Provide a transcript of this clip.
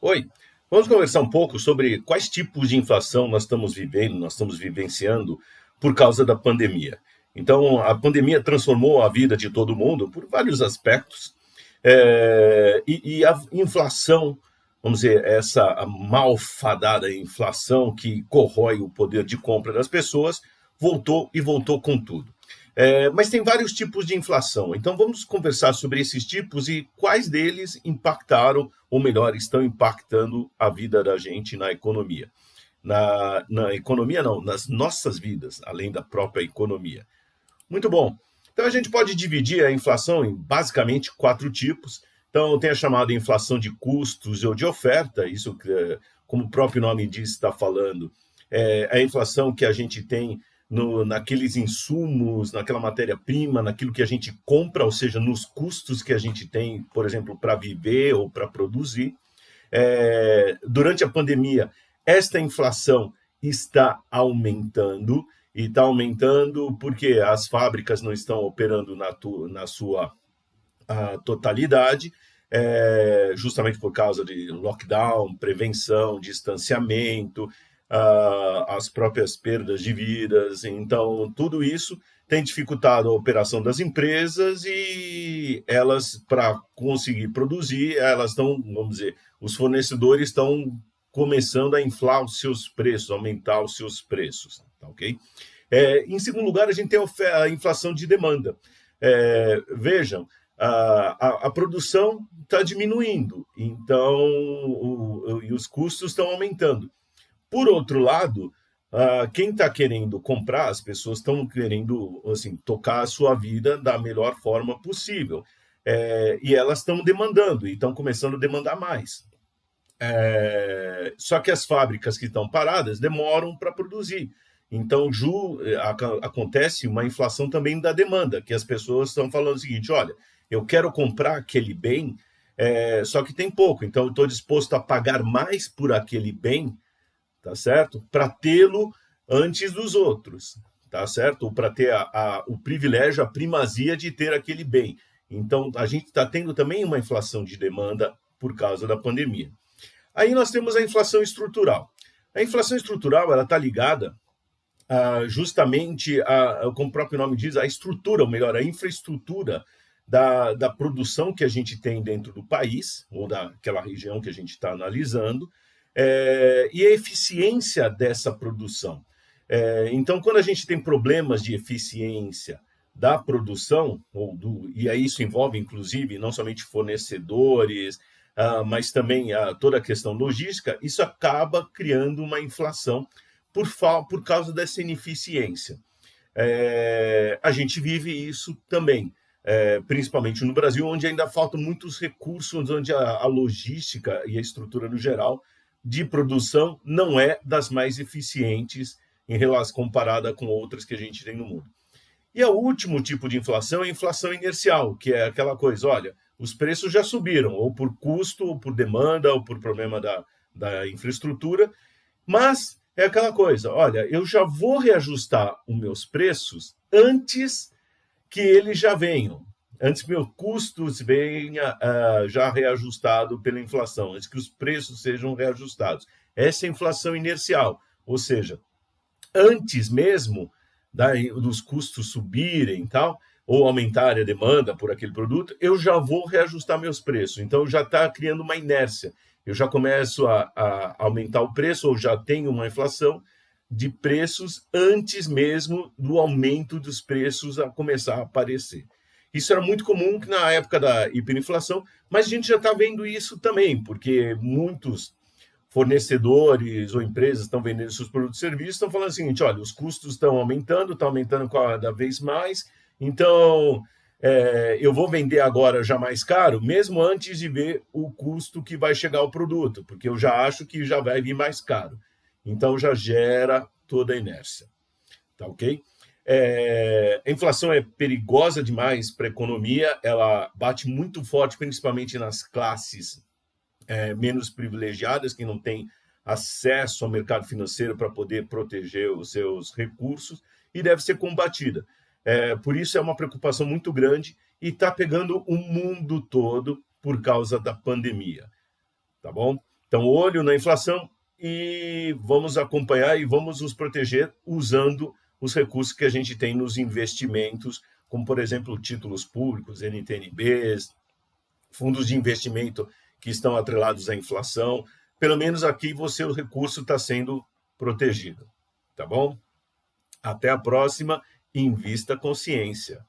Oi, vamos conversar um pouco sobre quais tipos de inflação nós estamos vivendo, nós estamos vivenciando por causa da pandemia. Então, a pandemia transformou a vida de todo mundo por vários aspectos, e a inflação, vamos dizer, essa malfadada inflação que corrói o poder de compra das pessoas, voltou e voltou com tudo. Mas tem vários tipos de inflação, então vamos conversar sobre esses tipos e quais deles impactaram, ou melhor, estão impactando a vida da gente na economia. Na economia, não, nas nossas vidas, além da própria economia. Muito bom. Então a gente pode dividir a inflação em basicamente quatro tipos. Então tem a chamada inflação de custos ou de oferta, isso, como o próprio nome diz, está falando, é a inflação que a gente tem naqueles insumos, naquela matéria-prima, naquilo que a gente compra, ou seja, nos custos que a gente tem, por exemplo, para viver ou para produzir. Durante a pandemia, esta inflação está aumentando, e está aumentando porque as fábricas não estão operando na sua totalidade, justamente por causa de lockdown, prevenção, distanciamento, as próprias perdas de vidas. Então, tudo isso tem dificultado a operação das empresas e elas, para conseguir produzir, elas estão, vamos dizer, os fornecedores estão começando a inflar os seus preços, aumentar os seus preços, tá ok? Em segundo lugar, a gente tem a inflação de demanda. Vejam, a produção está diminuindo, então e os custos estão aumentando. Por outro lado, quem está querendo comprar, as pessoas estão querendo assim, tocar a sua vida da melhor forma possível. E elas estão demandando, e estão começando a demandar mais. Só que as fábricas que estão paradas demoram para produzir. Então, acontece uma inflação também da demanda, que as pessoas estão falando o seguinte: olha, eu quero comprar aquele bem, só que tem pouco, então eu estou disposto a pagar mais por aquele bem, tá certo? Para tê-lo antes dos outros, tá certo? Ou para ter o privilégio, a primazia de ter aquele bem. Então, a gente está tendo também uma inflação de demanda por causa da pandemia. Aí nós temos a inflação estrutural. A inflação estrutural, ela está ligada justamente, como o próprio nome diz, a estrutura, ou melhor, a infraestrutura da produção que a gente tem dentro do país, ou daquela região que a gente está analisando, e a eficiência dessa produção. Então, quando a gente tem problemas de eficiência da produção, e aí isso envolve, inclusive, não somente fornecedores, mas também toda a questão logística, isso acaba criando uma inflação por causa dessa ineficiência. A gente vive isso também, principalmente no Brasil, onde ainda faltam muitos recursos, onde a logística e a estrutura no geral de produção não é das mais eficientes em relação comparada com outras que a gente tem no mundo. E o último tipo de inflação é a inflação inercial, que é aquela coisa, olha, os preços já subiram, ou por custo, ou por demanda, ou por problema da infraestrutura, mas é aquela coisa, olha, eu já vou reajustar os meus preços antes que eles já venham, antes que meus custos venham já reajustado pela inflação, antes que os preços sejam reajustados. Essa é a inflação inercial, ou seja, antes mesmo dos custos subirem e tal, ou aumentar a demanda por aquele produto, eu já vou reajustar meus preços. Então, já está criando uma inércia. Eu já começo a aumentar o preço, ou já tenho uma inflação de preços antes mesmo do aumento dos preços a começar a aparecer. Isso era muito comum na época da hiperinflação, mas a gente já está vendo isso também, porque muitos fornecedores ou empresas estão vendendo seus produtos e serviços, estão falando o seguinte: olha, os custos estão aumentando cada vez mais, então eu vou vender agora já mais caro, mesmo antes de ver o custo que vai chegar ao produto, porque eu já acho que já vai vir mais caro. Então já gera toda a inércia. Tá ok? A inflação é perigosa demais para a economia, ela bate muito forte, principalmente nas classes menos privilegiadas, que não têm acesso ao mercado financeiro para poder proteger os seus recursos, e deve ser combatida. Por isso é uma preocupação muito grande e está pegando o mundo todo por causa da pandemia. Tá bom? Então, olho na inflação e vamos acompanhar e vamos nos proteger usando os recursos que a gente tem nos investimentos, como, por exemplo, títulos públicos, NTNBs, fundos de investimento que estão atrelados à inflação. Pelo menos aqui o recurso está sendo protegido. Tá bom? Até a próxima. Invista com ciência.